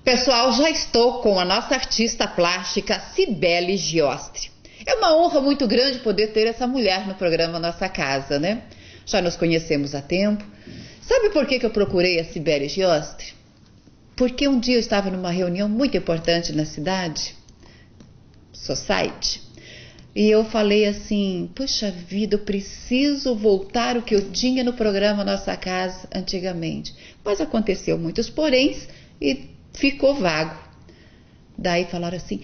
Pessoal, já estou com a nossa artista plástica, Cibele Giostre. É uma honra muito grande poder ter essa mulher no programa Nossa Casa, né? Já nos conhecemos há tempo. Sabe por que eu procurei a Cibele Giostre? Porque um dia eu estava numa reunião muito importante na cidade, Society, e eu falei assim, puxa vida, eu preciso voltar o que eu tinha no programa Nossa Casa antigamente. Mas aconteceu muitos poréns e ficou vago. Daí falaram assim,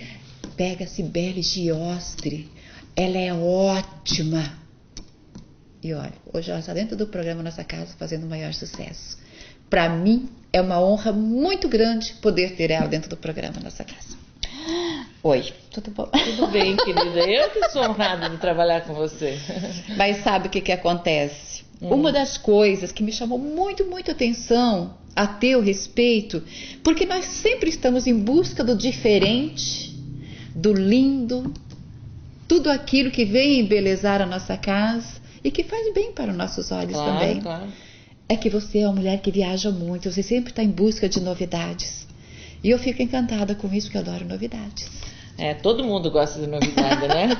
pega a Cibele Giostre, ela é ótima. E olha, hoje ela está dentro do programa Nossa Casa fazendo o maior sucesso. Para mim é uma honra muito grande poder ter ela dentro do programa Nossa Casa. Oi, tudo bom? Tudo bem, querida. Eu que sou honrada de trabalhar com você. Mas sabe o que acontece? Uma das coisas que me chamou muito atenção a teu respeito, porque nós sempre estamos em busca do diferente, do lindo, tudo aquilo que vem embelezar a nossa casa e que faz bem para os nossos olhos também. Claro. É que você é uma mulher que viaja muito, você sempre está em busca de novidades. E eu fico encantada com isso, porque eu adoro novidades. Todo mundo gosta de novidade, né?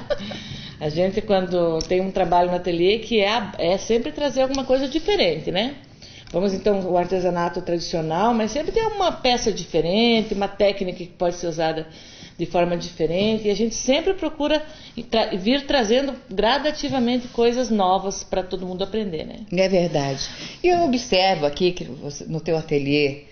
A gente, quando tem um trabalho no ateliê, que é sempre trazer alguma coisa diferente, né? Vamos então o artesanato tradicional, mas sempre tem uma peça diferente, uma técnica que pode ser usada de forma diferente, e a gente sempre procura vir trazendo gradativamente coisas novas para todo mundo aprender, né? É verdade. E eu observo aqui que você, no teu ateliê,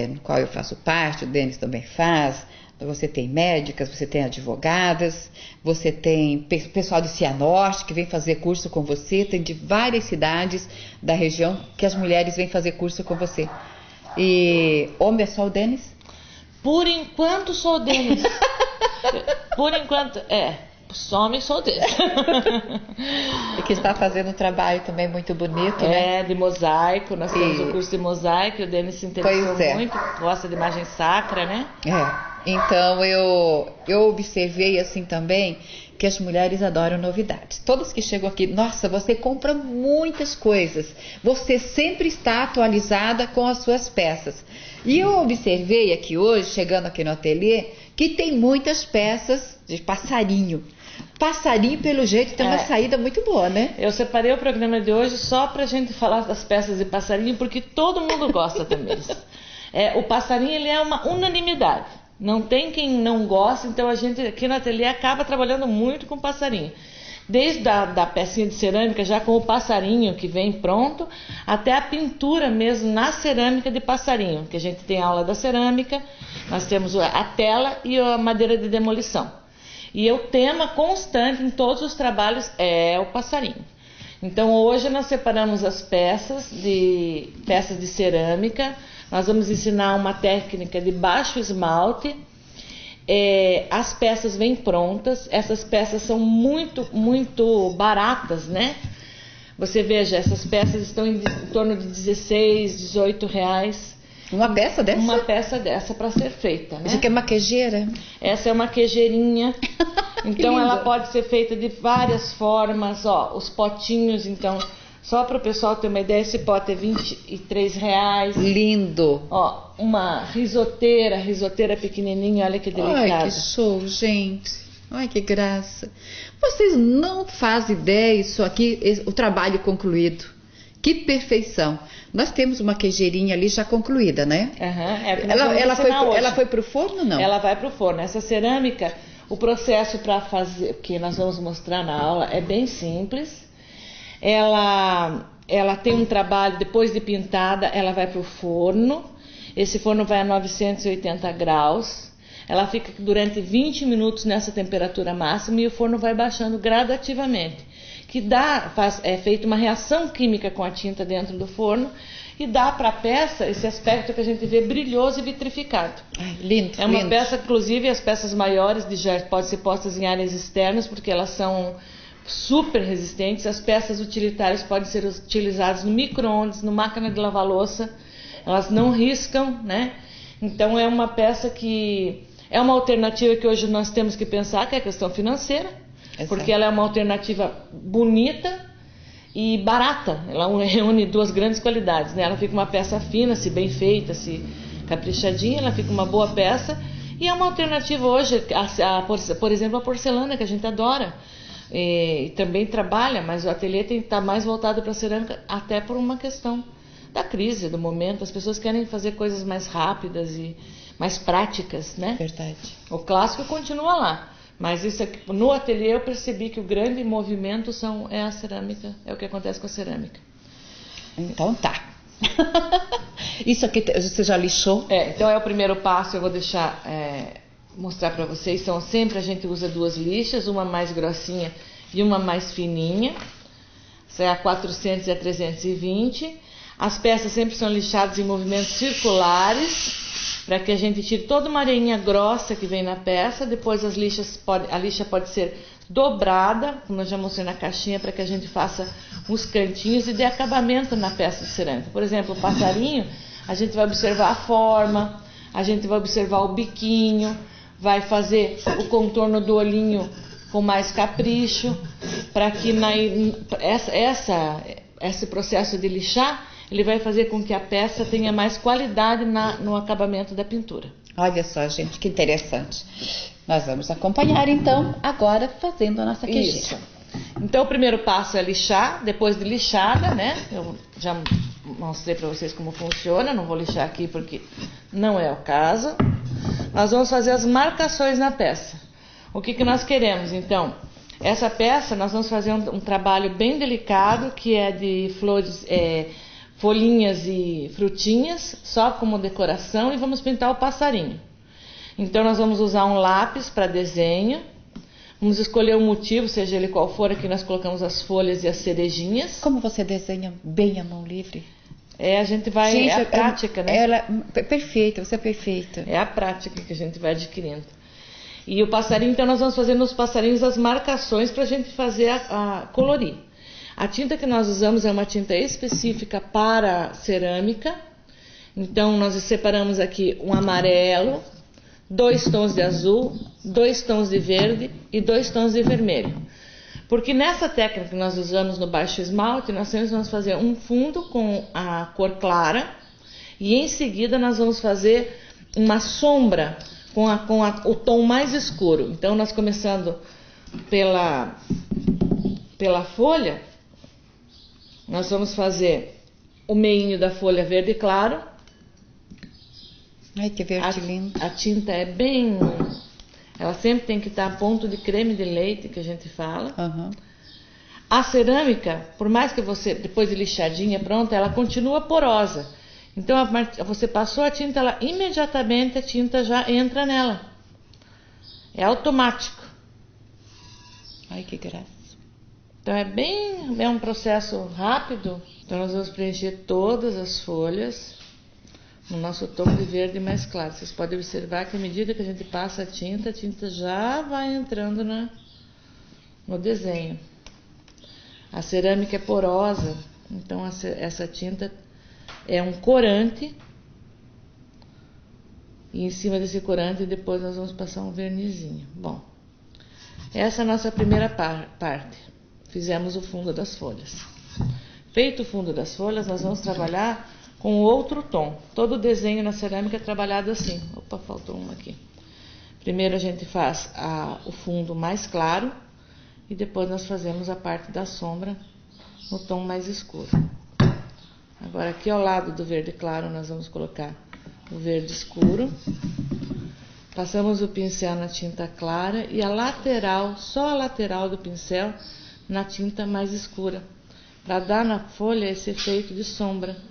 no qual eu faço parte, o Denis também faz, você tem médicas, você tem advogadas, você tem pessoal de Cianorte que vem fazer curso com você, tem de várias cidades da região que as mulheres vêm fazer curso com você. E homem é só o Denis? Por enquanto sou o Denis. Por enquanto, some sou o Denis. E que está fazendo um trabalho também muito bonito, né? De mosaico, nós temos o curso de mosaico, o Denis se interessou muito, gosta de imagem sacra, né? Então eu observei assim também que as mulheres adoram novidades. Todas que chegam aqui, nossa, você compra muitas coisas. Você sempre está atualizada com as suas peças. E eu observei aqui hoje, chegando aqui no ateliê, que tem muitas peças de passarinho. Passarinho, pelo jeito, tem uma saída muito boa, né? Eu separei o programa de hoje só pra gente falar das peças de passarinho, porque todo mundo gosta também. O passarinho, ele é uma unanimidade. Não tem quem não gosta, então a gente aqui no ateliê acaba trabalhando muito com passarinho. Desde da pecinha de cerâmica, já com o passarinho que vem pronto, até a pintura mesmo na cerâmica de passarinho, que a gente tem aula da cerâmica, nós temos a tela e a madeira de demolição. E o tema constante em todos os trabalhos é o passarinho. Então hoje nós separamos as peças de cerâmica. Nós vamos ensinar uma técnica de baixo esmalte. As peças vêm prontas. Essas peças são muito baratas, né? Você veja, essas peças estão em torno de 16, 18 reais. Uma peça dessa? Uma peça dessa para ser feita, né? Isso aqui é uma quejeira? Essa é uma queijeirinha. Então ela pode ser feita de várias formas. Os potinhos, então... Só para o pessoal ter uma ideia, esse pote é 23 reais. Lindo! Uma risoteira pequenininha, olha que delicada. Ai, que show, gente! Ai, que graça! Vocês não fazem ideia isso aqui, o trabalho concluído. Que perfeição! Nós temos uma queijeirinha ali já concluída, né? Ela foi para o forno ou não? Ela vai para o forno. Essa cerâmica, o processo para fazer, que nós vamos mostrar na aula, é bem simples. Ela tem um trabalho, depois de pintada, ela vai para o forno. Esse forno vai a 980 graus. Ela fica durante 20 minutos nessa temperatura máxima e o forno vai baixando gradativamente. É feita uma reação química com a tinta dentro do forno e dá para a peça esse aspecto que a gente vê brilhoso e vitrificado. Ai, lindo, é uma peça, inclusive, as peças maiores já podem ser postas em áreas externas, porque elas são super resistentes. As peças utilitárias podem ser utilizadas no micro-ondas, no máquina de lavar louça, elas não riscam, né? Então é uma peça que é uma alternativa que hoje nós temos que pensar, que é a questão financeira. Exato. Porque ela é uma alternativa bonita e barata. Ela reúne duas grandes qualidades, né? Ela fica uma peça fina, se bem feita, se caprichadinha, ela fica uma boa peça. E é uma alternativa hoje, por exemplo, a porcelana, que a gente adora. E também trabalha, mas o ateliê tem que estar mais voltado para a cerâmica, até por uma questão da crise, do momento. As pessoas querem fazer coisas mais rápidas e mais práticas, né? Verdade. O clássico continua lá, mas isso aqui, no ateliê eu percebi que o grande movimento é a cerâmica, é o que acontece com a cerâmica. Então tá. Isso aqui você já lixou? Então é o primeiro passo, eu vou deixar mostrar para vocês. São sempre a gente usa 2 lixas, uma mais grossinha e uma mais fininha. Essa é a 400 e a 320. As peças sempre são lixadas em movimentos circulares, para que a gente tire toda uma areinha grossa que vem na peça. Depois a lixa pode ser dobrada, como eu já mostrei na caixinha, para que a gente faça uns cantinhos e dê acabamento na peça de cerâmica. Por exemplo, o passarinho, a gente vai observar a forma, a gente vai observar o biquinho, vai fazer o contorno do olhinho com mais capricho, para que esse processo de lixar, ele vai fazer com que a peça tenha mais qualidade no acabamento da pintura. Olha só, gente, que interessante. Nós vamos acompanhar, então, agora fazendo a nossa queijeira. Isso. Então, o primeiro passo é lixar. Depois de lixada, né? Eu já mostrei para vocês como funciona. Não vou lixar aqui porque não é o caso. Nós vamos fazer as marcações na peça. O que nós queremos, então? Essa peça, nós vamos fazer um trabalho bem delicado, que é de flores, folhinhas e frutinhas, só como decoração, e vamos pintar o passarinho. Então nós vamos usar um lápis para desenho, vamos escolher o motivo, seja ele qual for. Aqui nós colocamos as folhas e as cerejinhas. Como você desenha bem a mão livre? A gente vai, gente, é a prática, né? Perfeita, você é perfeita. É a prática que a gente vai adquirindo. E o passarinho, então nós vamos fazer nos passarinhos as marcações para a gente fazer colorir. A tinta que nós usamos é uma tinta específica para cerâmica. Então nós separamos aqui um amarelo, 2 tons de azul, 2 tons de verde e 2 tons de vermelho. Porque nessa técnica que nós usamos no baixo esmalte, nós vamos fazer um fundo com a cor clara e em seguida nós vamos fazer uma sombra com o tom mais escuro. Então nós começando pela folha, nós vamos fazer o meinho da folha verde claro. Ai, que verde lindo. A tinta é bem... Ela sempre tem que estar a ponto de creme de leite, que a gente fala. Uhum. A cerâmica, por mais que você, depois de lixadinha, pronta, ela continua porosa. Então, você passou a tinta, imediatamente a tinta já entra nela. É automático. Ai, que graça. Então, é um processo rápido. Então, nós vamos preencher todas as folhas no nosso tom de verde mais claro. Vocês podem observar que à medida que a gente passa a tinta já vai entrando no desenho. A cerâmica é porosa, então essa tinta é um corante. E em cima desse corante depois nós vamos passar um vernizinho. Bom, essa é a nossa primeira parte. Fizemos o fundo das folhas. Feito o fundo das folhas, nós vamos trabalhar com outro tom. Todo o desenho na cerâmica é trabalhado assim. Opa, faltou um aqui. Primeiro a gente faz o fundo mais claro e depois nós fazemos a parte da sombra no tom mais escuro. Agora aqui ao lado do verde claro nós vamos colocar o verde escuro. Passamos o pincel na tinta clara e a lateral, só a lateral do pincel na tinta mais escura, para dar na folha esse efeito de sombra.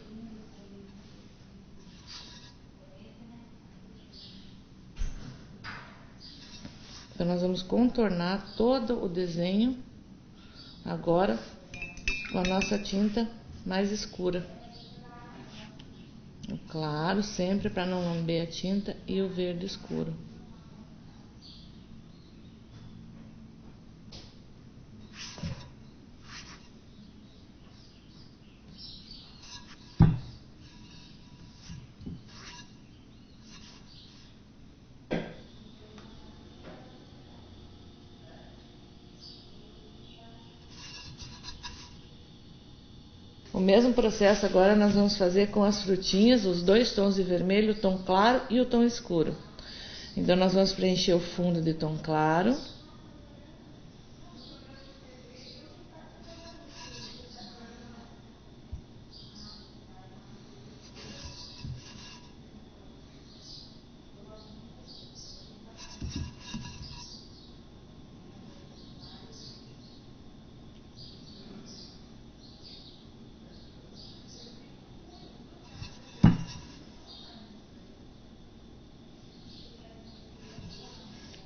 Então nós vamos contornar todo o desenho agora com a nossa tinta mais escura. Claro, sempre para não lamber a tinta, e o verde escuro. O mesmo processo agora nós vamos fazer com as frutinhas, os 2 tons de vermelho, o tom claro e o tom escuro. Então nós vamos preencher o fundo de tom claro.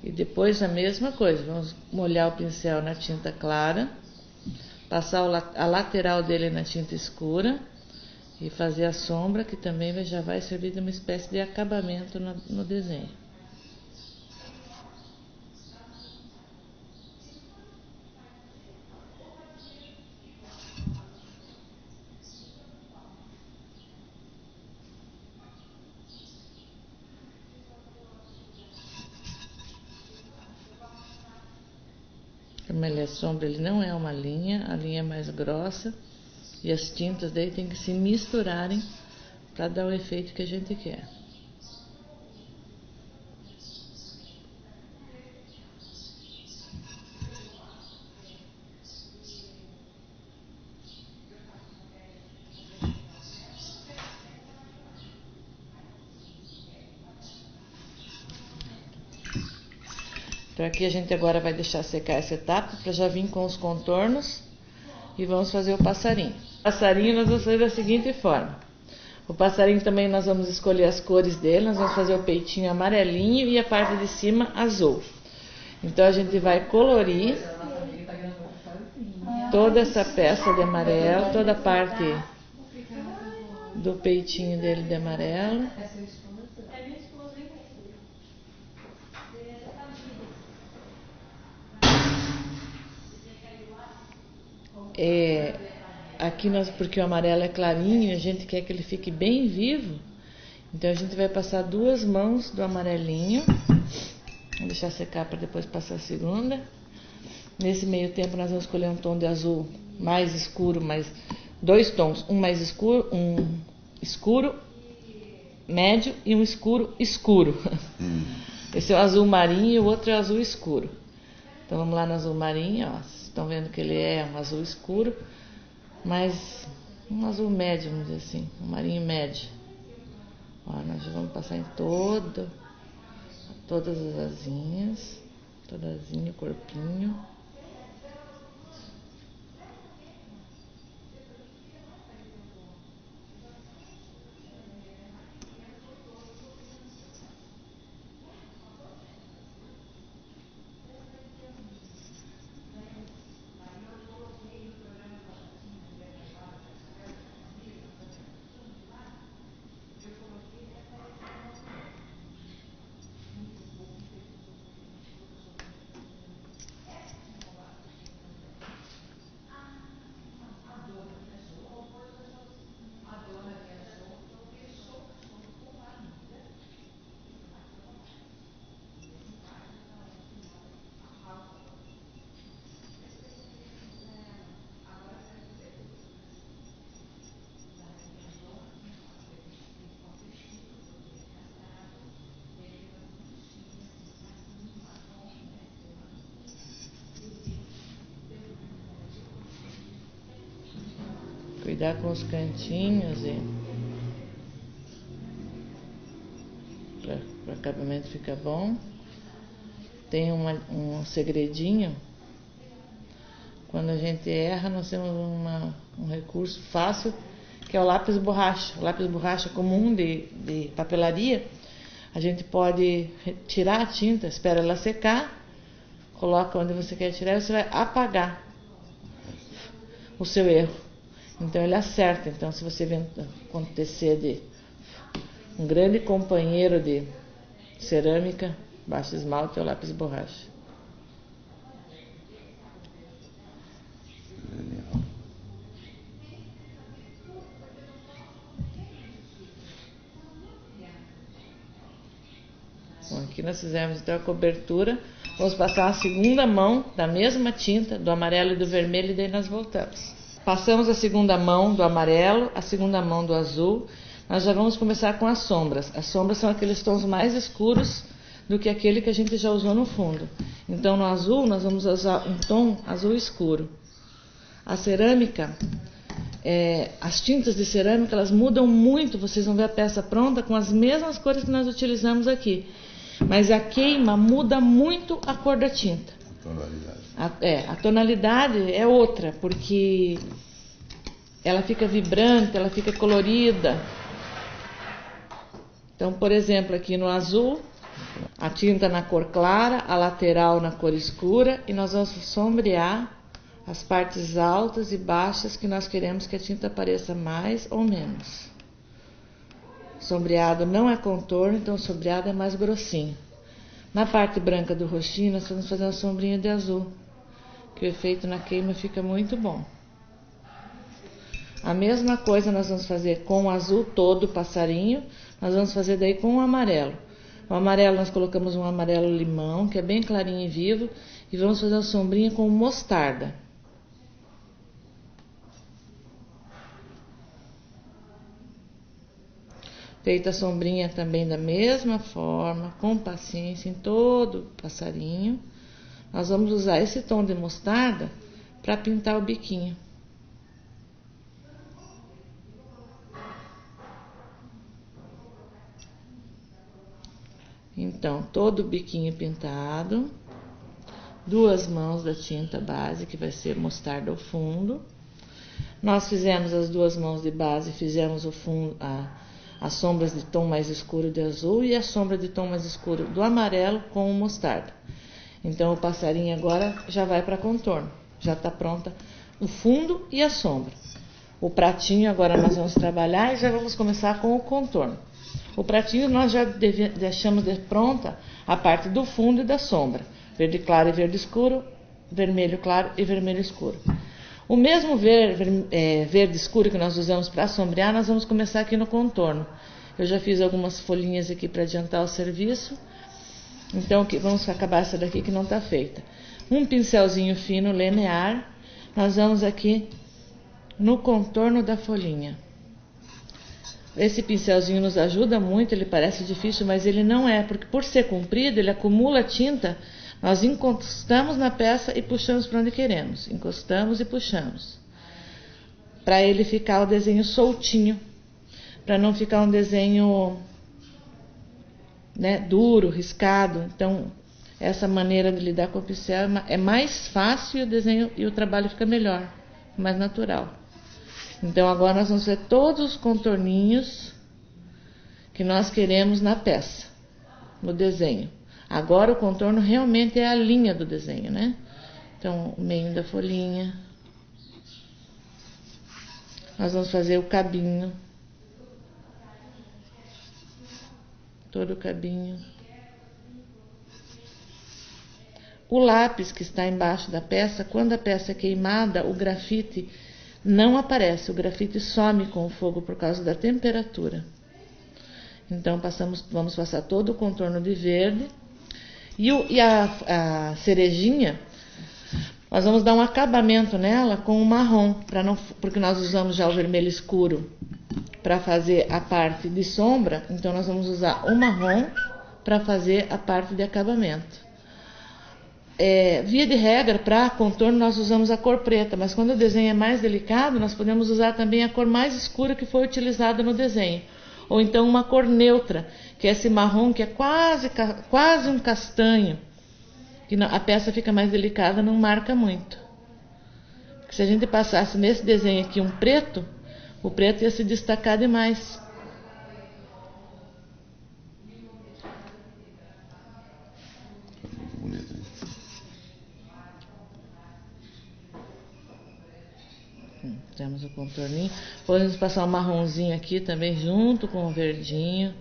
E depois a mesma coisa, vamos molhar o pincel na tinta clara, passar a lateral dele na tinta escura e fazer a sombra, que também já vai servir de uma espécie de acabamento no desenho. Como ele é sombra, ele não é uma linha, a linha é mais grossa e as tintas daí tem que se misturarem para dar o efeito que a gente quer. Então aqui a gente agora vai deixar secar essa etapa para já vir com os contornos e vamos fazer o passarinho. O passarinho nós vamos fazer da seguinte forma. O passarinho também nós vamos escolher as cores dele, nós vamos fazer o peitinho amarelinho e a parte de cima azul. Então a gente vai colorir toda essa peça de amarelo, toda a parte do peitinho dele de amarelo. Aqui porque o amarelo é clarinho e a gente quer que ele fique bem vivo, então a gente vai passar 2 mãos do amarelinho, vou deixar secar para depois passar a segunda. Nesse meio tempo nós vamos escolher um tom de azul mais escuro, mais 2 tons, um mais escuro, um escuro médio e um escuro escuro. Esse é o azul marinho e o outro é o azul escuro. Então vamos lá no azul marinho, ó. Vocês estão vendo que ele é um azul escuro, mas um azul médio, vamos dizer assim, um marinho médio. Ó, nós já vamos passar em todas as asinhas, toda asinha, o corpinho. Cuidar com os cantinhos e para o acabamento ficar bom. Tem um segredinho. Quando a gente erra, nós temos um recurso fácil, que é o lápis borracha. O lápis borracha comum de papelaria. A gente pode tirar a tinta, espera ela secar, coloca onde você quer tirar e você vai apagar o seu erro. Então ele acerta. Então se você vê acontecer de um grande companheiro de cerâmica, baixa esmalte ou lápis borracha. Bom, aqui nós fizemos então a cobertura. Vamos passar a segunda mão da mesma tinta, do amarelo e do vermelho, e daí nós voltamos. passamos a segunda mão do amarelo, a segunda mão do azul. Nós já vamos começar com as sombras. As sombras são aqueles tons mais escuros do que aquele que a gente já usou no fundo. Então, no azul, nós vamos usar um tom azul escuro. A cerâmica, as tintas de cerâmica, elas mudam muito. Vocês vão ver a peça pronta com as mesmas cores que nós utilizamos aqui. Mas a queima muda muito a cor da tinta. A tonalidade é outra, porque ela fica vibrante, ela fica colorida. Então, por exemplo, aqui no azul, a tinta na cor clara, a lateral na cor escura, e nós vamos sombrear as partes altas e baixas que nós queremos que a tinta apareça mais ou menos. Sombreado não é contorno, então o sombreado é mais grossinho. Na parte branca do roxinho, nós vamos fazer uma sombrinha de azul, que o efeito na queima fica muito bom. A mesma coisa nós vamos fazer com o azul todo, passarinho, nós vamos fazer daí com o amarelo. O amarelo nós colocamos um amarelo limão, que é bem clarinho e vivo, e vamos fazer uma sombrinha com mostarda. Feita a sombrinha também da mesma forma, com paciência, em todo o passarinho. Nós vamos usar esse tom de mostarda para pintar o biquinho. Então, todo o biquinho pintado, 2 mãos da tinta base, que vai ser mostarda ao fundo. Nós fizemos as 2 mãos de base, fizemos o fundo, as sombras de tom mais escuro de azul e a sombra de tom mais escuro do amarelo com o mostarda. Então, o passarinho agora já vai para contorno. Já está pronta o fundo e a sombra. O pratinho agora nós vamos trabalhar e já vamos começar com o contorno. O pratinho nós já deixamos de pronta a parte do fundo e da sombra. Verde claro e verde escuro, vermelho claro e vermelho escuro. O mesmo verde escuro que nós usamos para sombrear, nós vamos começar aqui no contorno. Eu já fiz algumas folhinhas aqui para adiantar o serviço. Então, vamos acabar essa daqui que não está feita. Um pincelzinho fino, linear. Nós vamos aqui no contorno da folhinha. Esse pincelzinho nos ajuda muito, ele parece difícil, mas ele não é, porque por ser comprido, ele acumula tinta. Nós encostamos na peça e puxamos para onde queremos. Encostamos e puxamos. Para ele ficar o desenho soltinho. Para não ficar um desenho, né, duro, riscado. Então, essa maneira de lidar com o pincel é mais fácil e o desenho e o trabalho fica melhor, mais natural. Então, agora nós vamos ver todos os contorninhos que nós queremos na peça, no desenho. Agora o contorno realmente é a linha do desenho, né? Então, o meio da folhinha. Nós vamos fazer o cabinho. Todo o cabinho. O lápis que está embaixo da peça, quando a peça é queimada, o grafite não aparece. O grafite some com o fogo por causa da temperatura. Então, vamos passar todo o contorno de verde. E a cerejinha, nós vamos dar um acabamento nela com o marrom, porque nós usamos já o vermelho escuro para fazer a parte de sombra, então nós vamos usar o marrom para fazer a parte de acabamento. Via de regra, para contorno nós usamos a cor preta, mas quando o desenho é mais delicado, nós podemos usar também a cor mais escura que foi utilizada no desenho. Ou então uma cor neutra, que é esse marrom que é quase um castanho, que a peça fica mais delicada, não marca muito. Porque se a gente passasse nesse desenho aqui um preto, o preto ia se destacar demais. Muito bonito, hein? Temos o contorninho. Podemos passar um marronzinho aqui também junto com o verdinho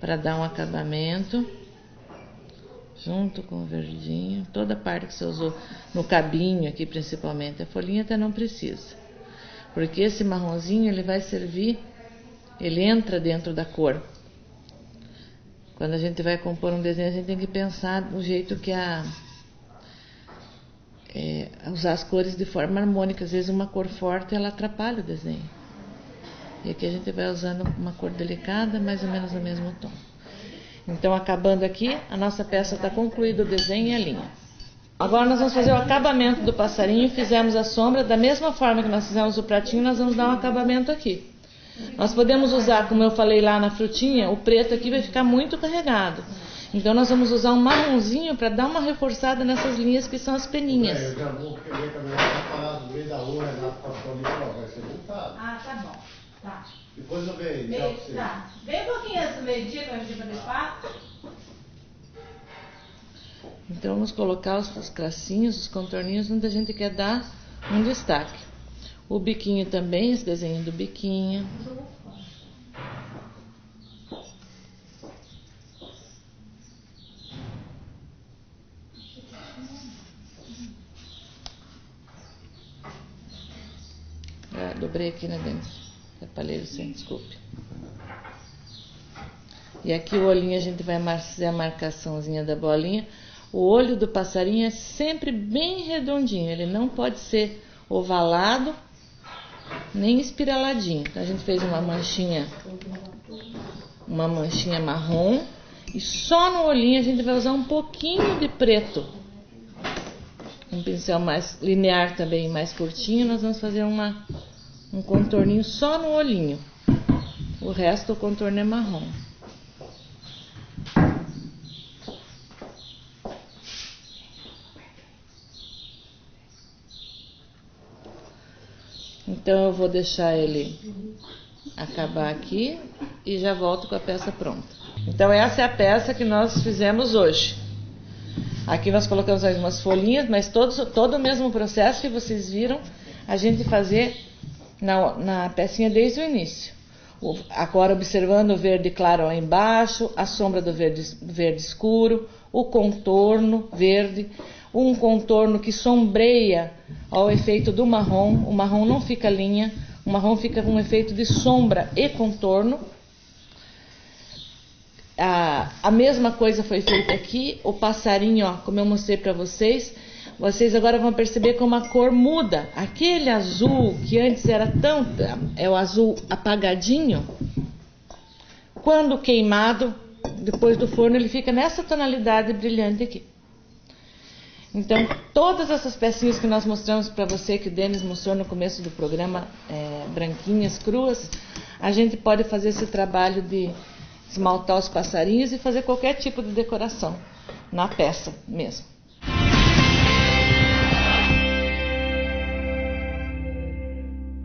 para dar um acabamento. Junto com o verdinho. Toda a parte que você usou no cabinho aqui principalmente. A folhinha até não precisa. Porque esse marronzinho ele vai servir, ele entra dentro da cor. Quando a gente vai compor um desenho, a gente tem que pensar do jeito que usar as cores de forma harmônica. Às vezes uma cor forte ela atrapalha o desenho. E aqui a gente vai usando uma cor delicada, mais ou menos no mesmo tom. Então, acabando aqui, a nossa peça está concluída, o desenho e a linha. Agora nós vamos fazer o acabamento do passarinho. Fizemos a sombra, da mesma forma que nós fizemos o pratinho, nós vamos dar um acabamento aqui. Nós podemos usar, como eu falei lá na frutinha, o preto aqui vai ficar muito carregado. Então nós vamos usar um marronzinho para dar uma reforçada nessas linhas que são as peninhas. Eu já vou querer também parar no meio da hora, na passão ali, vai ser montado. Ah, tá bom. Tá. Depois eu venho, já pra você. Tá. Vem um pouquinho antes do meio-dia pra gente fazer espaço. Então vamos colocar os tracinhos, os contorninhos onde a gente quer dar um destaque. O biquinho também, esse desenho do biquinho. Dobrei aqui, né, dentro. Atrapalhei você, desculpe. E aqui o olhinho a gente vai fazer a marcaçãozinha da bolinha. O olho do passarinho é sempre bem redondinho. Ele não pode ser ovalado, nem espiraladinho. Então a gente fez uma manchinha marrom. E só no olhinho a gente vai usar um pouquinho de preto. Um pincel mais linear também, mais curtinho. Nós vamos fazer um contorninho só no olhinho. O resto o contorno é marrom. Então eu vou deixar ele acabar aqui e já volto com a peça pronta. Então essa é a peça que nós fizemos hoje. Aqui nós colocamos algumas folhinhas, mas todo o mesmo processo que vocês viram a gente fazer na pecinha desde o início. Agora observando o verde claro lá embaixo, a sombra do verde escuro, o contorno verde, um contorno que sombreia ao efeito do marrom. O marrom não fica linha, o marrom fica com um efeito de sombra e contorno. A mesma coisa foi feita aqui. O passarinho, ó, como eu mostrei para vocês agora vão perceber como a cor muda. Aquele azul que antes era o azul apagadinho, quando queimado, depois do forno, ele fica nessa tonalidade brilhante aqui. Então, todas essas pecinhas que nós mostramos para você, que o Denis mostrou no começo do programa, branquinhas, cruas, a gente pode fazer esse trabalho de esmaltar os passarinhos e fazer qualquer tipo de decoração na peça mesmo.